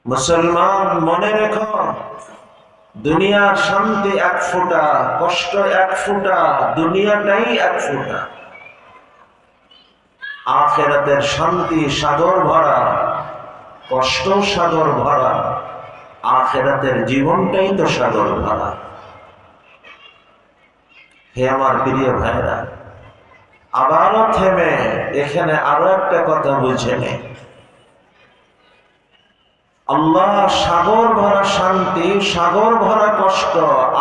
মুসলমান মনে রেখো, দুনিয়ার শান্তি এক ফোঁটা, কষ্ট এক ফোঁটা, দুনিয়াটাই এক ফোঁটা। আখিরাতের শান্তি সাগর ভরা, কষ্ট সাগর ভরা, আখিরাতের জীবনটাই তো সাগর ভরা। হে আমার প্রিয় ভাইরা, আবারও থেমে এখানে আরো একটা কথা বুঝে নে। আল্লাহ সাগর ভরা শান্তি, সাগর ভরা কষ্ট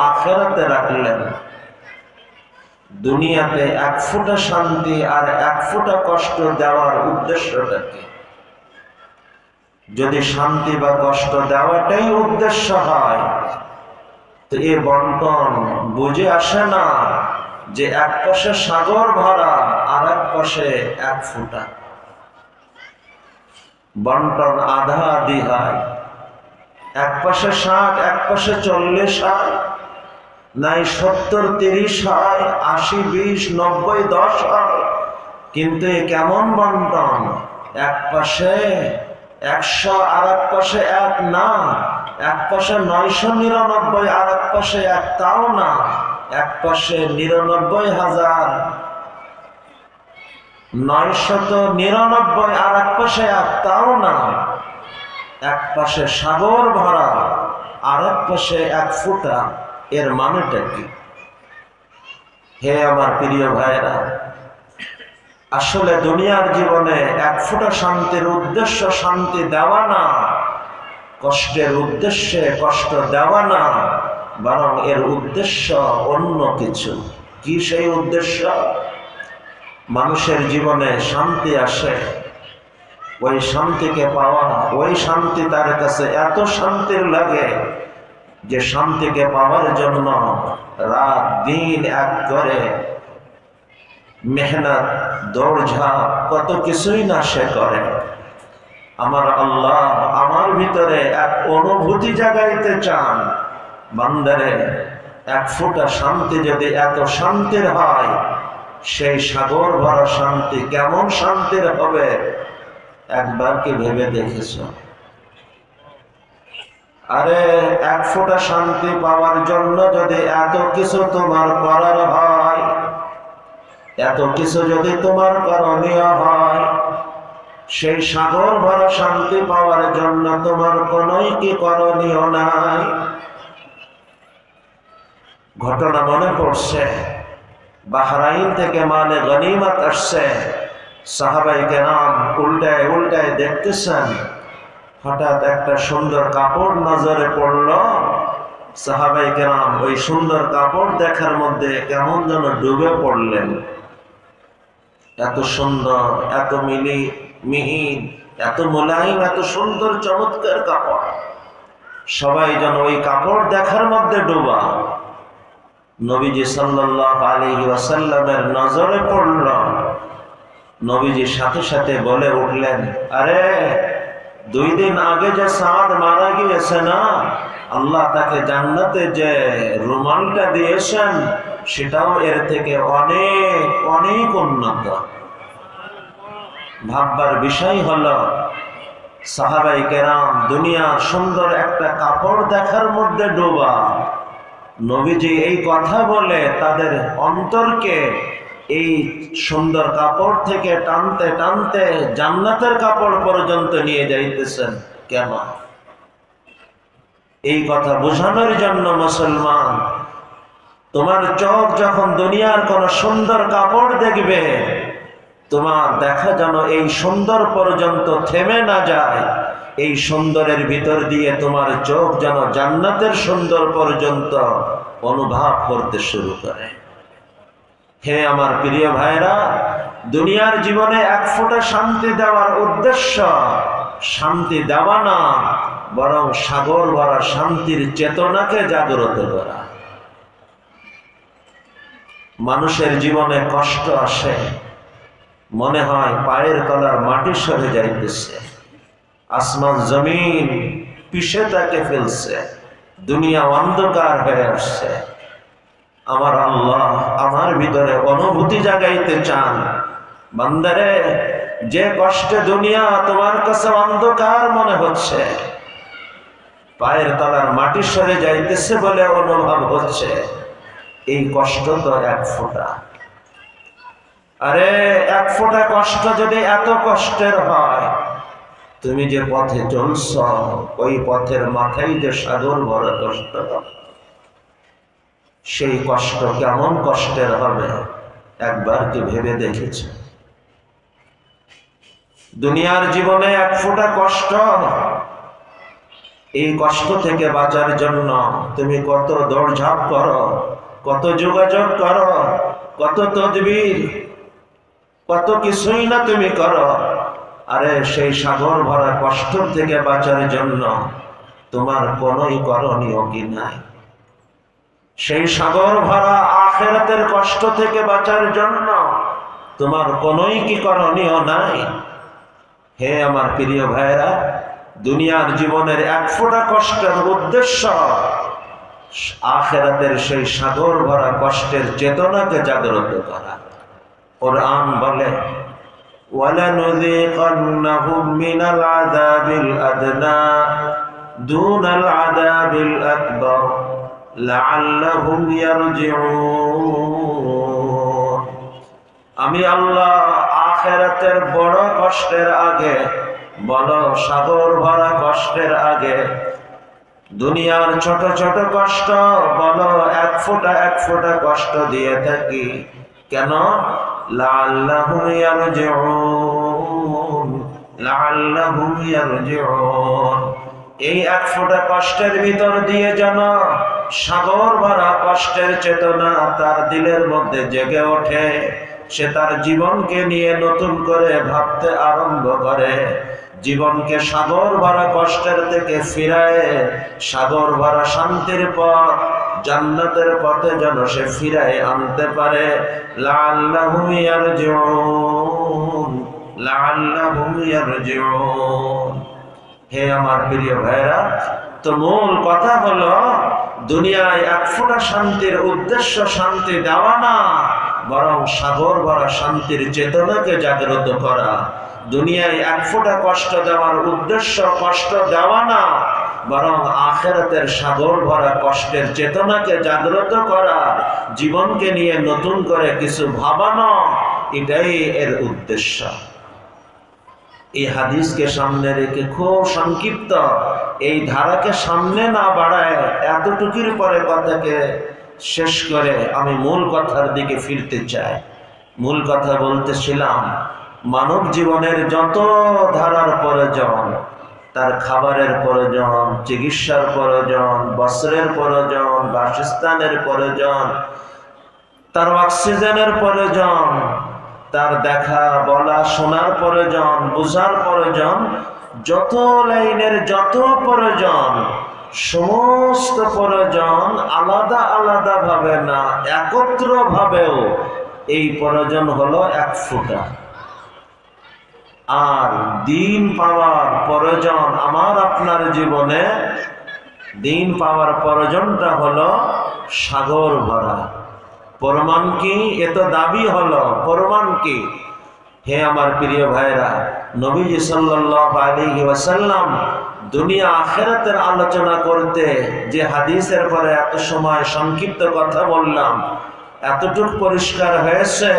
আখিরাতে রাখলেন। দুনিয়াতে এক ফোঁটা শান্তি আর এক ফোঁটা কষ্ট দেওয়ার উদ্দেশ্যটা কি? যদি শান্তি বা কষ্ট দেওয়াটাই উদ্দেশ্য হয়, তো এ বন্টন বুঝে আসে না যে এক পাশে সাগর ভরা আর এক পাশে এক ফোঁটা। বন্টন আধা আধি হয়, এক পাশে 60, এক পাশে 40 হয়, নাই 70-30 হয়, 80-20, 90-10 হয়। কিন্তু কেমন বন্টন? এক পাশে 100 আর এক পাশে 1 না, এক পাশে 999 আর এক পাশে 1, তাও না, এক পাশে 99,999 আর এক পাশে 1, তাও না, এক পাশে সাগর ভরা আর এক পাশে এক ফোঁটা। এর মানেটা কি? হে আমার প্রিয় ভাইরা, আসলে দুনিয়ার জীবনে এক ফোঁটা শান্তির উদ্দেশ্য শান্তি দেওয়া না, কষ্টের উদ্দেশ্যে কষ্ট দেওয়া না, বরং এর উদ্দেশ্য অন্য কিছু। কি সেই উদ্দেশ্য? মানুষের জীবনে শান্তি আসে, ওই শান্তিকে পাওয়া, ওই শান্তি তার কাছে এত শান্তির লাগে যে শান্তিকে পাওয়ার জন্য রাত দিন এক করে মেহনত, দৌড়ঝাঁপ, কত কিছুই না সে করে। আমার আল্লাহ আমার ভিতরে এক অনুভূতি জাগাইতে চান, বান্দারে এক ফোঁটা শান্তি যদি এত শান্তির হয়, সেই সাগর ভরা শান্তি কেমন শান্তির হবে একবার কি ভেবে দেখেছ? আরে এক ফোঁটা শান্তি পাওয়ার জন্য যদি এত কিছু তোমার করার হয়, এত কিছু যদি তোমার করণীয় হয়, সেই সাগর ভরা শান্তি পাওয়ার জন্য তোমার কোনোই কি করণীয় নাই? ঘটনা মনে পড়ছে, বাহরাইন থেকে মালে গনিমত আসছে, সাহাবায়ে কেরাম উল্টায় উল্টায় দেখতেছেন, হঠাৎ একটা সুন্দর কাপড় নজরে পড়ল। সাহাবায়ে কেরাম ওই সুন্দর কাপড় দেখার মধ্যে কেমন যেন ডুবে পড়লেন। এত সুন্দর, এত মিহিন, এত মোলায়েম, এত সুন্দর চমৎকার কাপড়, সবাই যেন ওই কাপড় দেখার মধ্যে ডোবা। নবীজি সাল্লাল্লাহু আলাইহি ওয়াসাল্লামের নজরে পড়ল। নবীজি সাথে সাথে বলে উঠলেন, আরে 2 দিন আগে যে সাদ মারা গিয়েছে না, আল্লাহ তাকে জান্নাতে যে রুমালটা দিয়েছেন সেটাও এর থেকে অনেক অনেক উন্নত। ভাববার বিষয় হলো, সাহাবায়ে কেরাম দুনিয়ার সুন্দর একটা কাপড় দেখার মধ্যে ডোবা। নবীজি এই কথা বলে তাদের অন্তরকে এই সুন্দর কাপড় থেকে টানতে টানতে জান্নাতের কাপড় পর্যন্ত নিয়ে যাইতেছেন। কেন? এই কথা বোঝানোর জন্য মুসলমান, তোমার চোখ যখন দুনিয়ার কোন সুন্দর কাপড় দেখবে, তোমার দেখা যেন এই সুন্দর পর্যন্ত থেমে না যায়, এই সুন্দরের ভিতর দিয়ে তোমার চোখ যেন জান্নাতের সুন্দর পর্যন্ত অনুভব করতে শুরু করে। হে আমার প্রিয় ভাইরা, দুনিয়ার জীবনে এক ফোঁটা শান্তি দেওয়ার উদ্দেশ্য শান্তি দেওয়া না, বরং সাগর ভরা শান্তির চেতনাকে জাগ্রত করা। মানুষের জীবনে কষ্ট আসে, মনে হয় পায়ের তলার মাটি সরে যাইতেছে, আসমান জমিন পিষে তাকে ফেলছে, দুনিয়া অন্ধকার হয়ে আসছে। আমার আল্লাহ আমার ভিতরে অনুভূতি জাগাইতে চান, বান্দারে যে কষ্টে দুনিয়া তোমার কাছে অন্ধকার মনে হচ্ছে, পায়ের তলার মাটি সরে যাইতেছে বলে অনুভব হচ্ছে। এই কষ্ট তো এক ফোঁটা। আরে এক ফোঁটা কষ্ট যদি এত কষ্টের হয়, তুমি যে পথে চলছ ওই পথের মাথায় যে সাগর বড় কষ্ট, সেই কষ্ট কেমন কষ্টের হবে একবার কি ভেবে দেখেছ? দুনিয়ার জীবনে এক ফোঁটা কষ্ট, এই কষ্ট থেকে বাঁচার জন্য তুমি কত দৌড়ঝাঁপ করো, কত যোগাযোগ করো, কত তদবির, কত কিছুই না তুমি করো। আরে সেই সাগর ভরা কষ্ট থেকে বাঁচার জন্য তোমার কোনোই করণীয় কি নাই? সেই সাগর ভরা আখিরাতের কষ্ট থেকে বাঁচার জন্য তোমার কোনোই কি করণীয় নাই? হে আমার প্রিয় ভাইরা, দুনিয়ার জীবনের এক ফোঁটা কষ্টের উদ্দেশ্য আখিরাতের সেই সাগর ভরা কষ্টের চেতনাকে জাগ্রত করা। কুরআন বলে, ওয়ালানুযীকান্নাহুম মিনাল আযাবিল আদনা দুনাল আযাবিল আকবার লাআল্লাহুম ইয়ারজিউন। আমি আল্লাহ আখিরাতের বড় কষ্টের আগে, বড় সাগর ভরা কষ্টের আগে দুনিয়ার ছোট ছোট কষ্ট বলো এক ফোঁটা কষ্ট দিয়ে থাকি। কেন? লাআল্লাহুম ইয়ারজিউন, লাআল্লাহুম ইয়ারজিউন। এই এক ফোঁটা কষ্টের ভিতর দিয়ে যেন সাগর ভরা কষ্টের চেতনা তার দিলের মধ্যে জেগে ওঠে, সে তার জীবনকে নিয়ে নতুন করে ভাবতে আরম্ভ করে, জীবনকে সাগর ভরা কষ্টের থেকে ফিরায় সাগর ভরা শান্তির পথ, জান্নাতের পথে যেন সে ফিরায় আনতে পারে। লাআল্লাহুম ইয়ারজিউন, লাআল্লাহুম ইয়ারজিউন। হে আমার প্রিয় ভাইরা, তো মূল কথা হলো দুনিয়ায় এক ফোঁটা শান্তির উদ্দেশ্য শান্তি দেওয়া না, বরং সাগর ভরা শান্তির চেতনাকে জাগ্রত করা। দুনিয়ায় এক ফোঁটা কষ্ট দেওয়ার উদ্দেশ্য কষ্ট দেওয়া না, বরং আখিরাতের সাগর ভরা কষ্টের চেতনাকে জাগ্রত করা, জীবনকে নিয়ে নতুন করে কিছু ভাবানো, এটাই এর উদ্দেশ্য। এই হাদিসকে সামনে রেখে খুব সংক্ষিপ্ত এই ধারাকে সামনে না বাড়ায় এতটুকুর পরে কথাকে শেষ করে আমি মূল কথার দিকে ফিরতে চাই। মূল কথা বলতেছিলাম, মানব জীবনের যত ধারার প্রয়োজন, তার খাবারের প্রয়োজন, চিকিৎসার প্রয়োজন, বস্ত্রের প্রয়োজন, বাসস্থানের প্রয়োজন, তার অক্সিজেনের প্রয়োজন, তার দেখা বলা শোনার প্রয়োজন, বোঝার প্রয়োজন, যত লাইনের যত প্রয়োজন, সমস্ত প্রয়োজন আলাদা আলাদা ভাবে না একত্র ভাবেও এই প্রয়োজন হলো এক ফোঁটা। আর দিন পাওয়ার প্রয়োজন আমার আপনার জীবনে, দিন পাওয়ার প্রয়োজনটা হলো সাগর ভরা। প্রমাণ কি? এ তো দাবি হলো, প্রমাণ কি? হে আমার প্রিয় ভাইরা, নবীজি সাল্লাল্লাহু আলাইহি ওয়াসাল্লাম দুনিয়া আখিরাতের আলোচনা করতে যে হাদিসের পরে এত সময় সংক্ষিপ্ত কথা বললাম, এতটুকু পরিষ্কার হয়েছে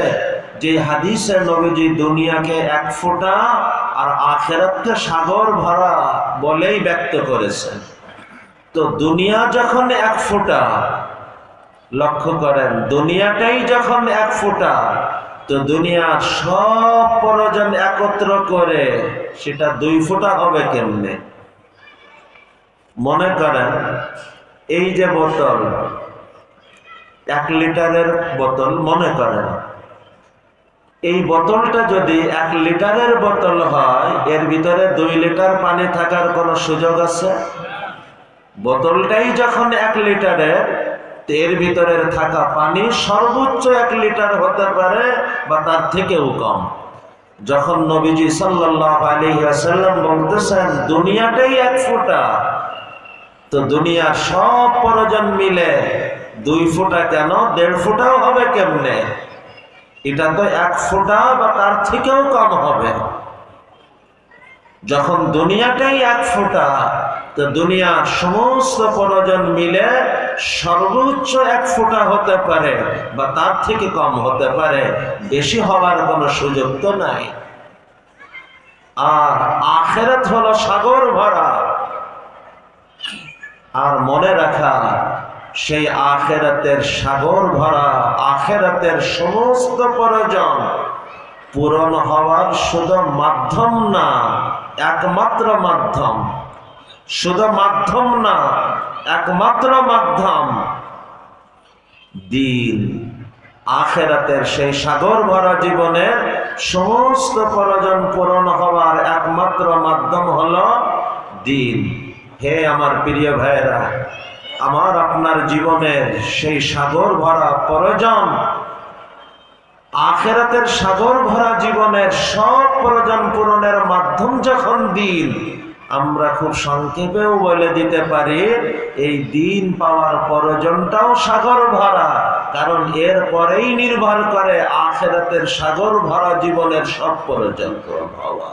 যে হাদিসে নবীজি দুনিয়াকে এক ফোঁটা আর আখিরাতকে সাগর ভরা বলেই ব্যক্ত করেছেন। তো দুনিয়া যখন এক ফোঁটা, লক্ষ্য করেন, দুনিয়াটাই যখন এক ফোঁটা, তো দুনিয়ার সব প্রয়োজন একত্র করে সেটা দুই ফোঁটা হবে কেমনে? মনে করেন এই যে বোতল, 1 লিটারের বোতল মনে করেন, এই বোতলটা যদি 1 লিটারের বোতল হয়, এর ভিতরে 2 লিটার পানি থাকার কোনো সুযোগ আছে? বোতলটাই যখন 1 লিটারের, এর ভিতরের থাকা পানি সর্বোচ্চ 1 লিটার হতে পারে বা তার থেকেও কম। যখন নবীজি সাল্লাল্লাহু আলাইহি ওয়াসাল্লাম বলতেছেন দুনিয়াটাই এক ফোঁটা, তো দুনিয়ার সব প্রয়োজন মিলে 2 ফোঁটা কেন 1.5 ফোঁটাও হবে কেমনে? এটা তো 1 ফোঁটা বা তার থেকেও কম হবে। যখন দুনিয়াটাই এক ফোঁটা, তো দুনিয়ার সমস্ত প্রয়োজন মিলে সর্বোচ্চ এক ফোঁটা হতে পারে বা তার থেকে কম হতে পারে, বেশি হওয়ার কোনো সুযোগ তো নাই। আর আখিরাত হলো সাগর ভরা। আর মনে রাখা, সেই আখিরাতের সাগর ভরা আখিরাতের সমস্ত প্রয়োজন পূরণ হওয়ার শুধু মাধ্যম না, একমাত্র মাধ্যম, শুধু মাধ্যম না, একমাত্র মাধ্যম দ্বীন। আখিরাতের সেই সাগর ভরা জীবনের সমস্ত প্রয়োজন পূরণ হওয়ার একমাত্র মাধ্যম হলো দ্বীন। হে আমার প্রিয় ভাইরা, আমার আপনার জীবনের সেই সাগর ভরা প্রয়োজন, আখিরাতের সাগর ভরা জীবনের সব প্রয়োজন পূরণের মাধ্যম যখন দ্বীন, আমরা খুব সংক্ষেপেও বলে দিতে পারি এই দ্বীন পাওয়ার প্রয়োজনটাও সাগর ভরা, কারণ এর পরেই নির্ভর করে আখিরাতের সাগর ভরা জীবনের সব প্রয়োজন পূরণ হওয়া।